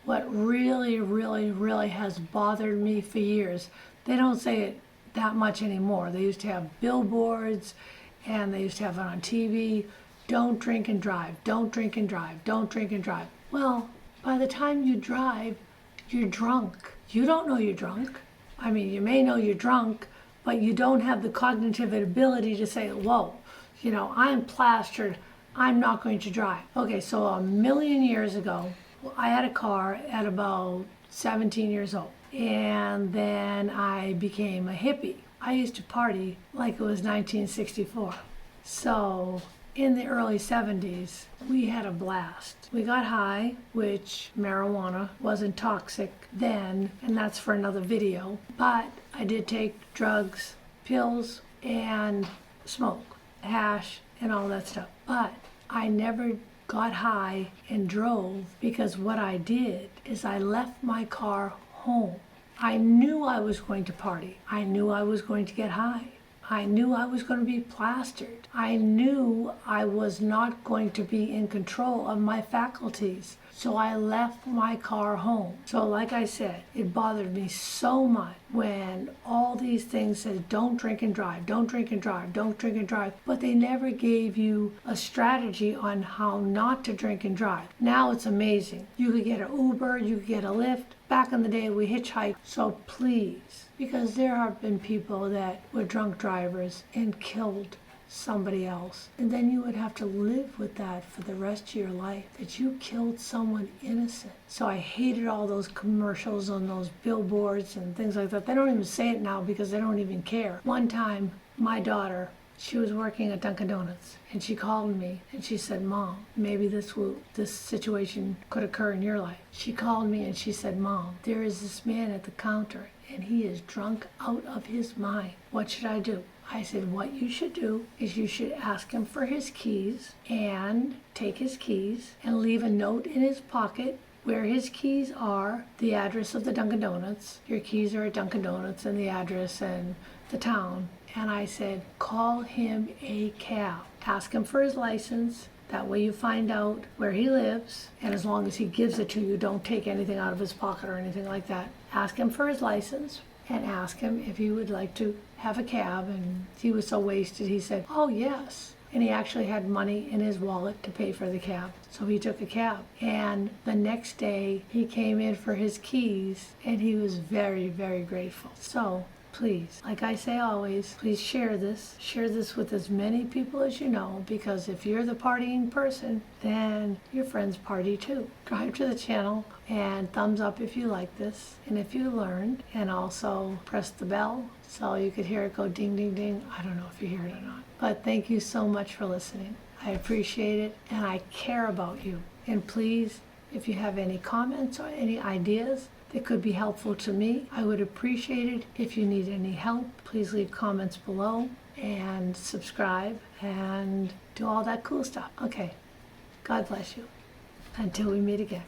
what really, really, really has bothered me for years, they don't say it that much anymore. They used to have billboards and they used to have it on TV. Don't drink and drive, don't drink and drive, don't drink and drive. Well, by the time you drive, you're drunk. You don't know you're drunk. I mean, you may know you're drunk, but you don't have the cognitive ability to say, whoa, I'm plastered, I'm not going to drive. Okay, so a million years ago, I had a car at about 17 years old. And then I became a hippie. I used to party like it was 1964. So in the early 70s, we had a blast. We got high, which marijuana wasn't toxic then, and that's for another video. But I did take drugs, pills, and smoke, hash, and all that stuff. But I never got high and drove, because what I did is I left my car home. I knew I was going to party. I knew I was going to get high. I knew I was going to be plastered. I knew I was not going to be in control of my faculties. So I left my car home. So like I said, it bothered me so much when all these things said, don't drink and drive, don't drink and drive, don't drink and drive. But they never gave you a strategy on how not to drink and drive. Now it's amazing. You could get an Uber, you could get a Lyft. Back in the day, we hitchhiked. So please, because there have been people that were drunk drivers and killed somebody else. And then you would have to live with that for the rest of your life, that you killed someone innocent. So I hated all those commercials on those billboards and things like that. They don't even say it now because they don't even care. One time, my daughter, she was working at Dunkin' Donuts, and she called me and she said, Mom, maybe this situation could occur in your life. She called me and she said, Mom, there is this man at the counter and he is drunk out of his mind. What should I do? I said, what you should do is you should ask him for his keys and take his keys and leave a note in his pocket where his keys are, the address of the Dunkin' Donuts. Your keys are at Dunkin' Donuts and the address and the town. And I said, call him a cab. Ask him for his license. That way you find out where he lives. And as long as he gives it to you, don't take anything out of his pocket or anything like that. Ask him for his license and ask him if he would like to have a cab. And he was so wasted, he said, oh yes. And he actually had money in his wallet to pay for the cab. So he took a cab. And the next day he came in for his keys and he was very, very grateful. So please, like I say always, please share this. Share this with as many people as you know, because if you're the partying person, then your friends party too. Subscribe to the channel and thumbs up if you like this and if you learned, and also press the bell so you could hear it go ding, ding, ding. I don't know if you hear it or not. But thank you so much for listening. I appreciate it and I care about you. And please, if you have any comments or any ideas that could be helpful to me, I would appreciate it. If you need any help, please leave comments below and subscribe and do all that cool stuff. Okay, God bless you. Until we meet again.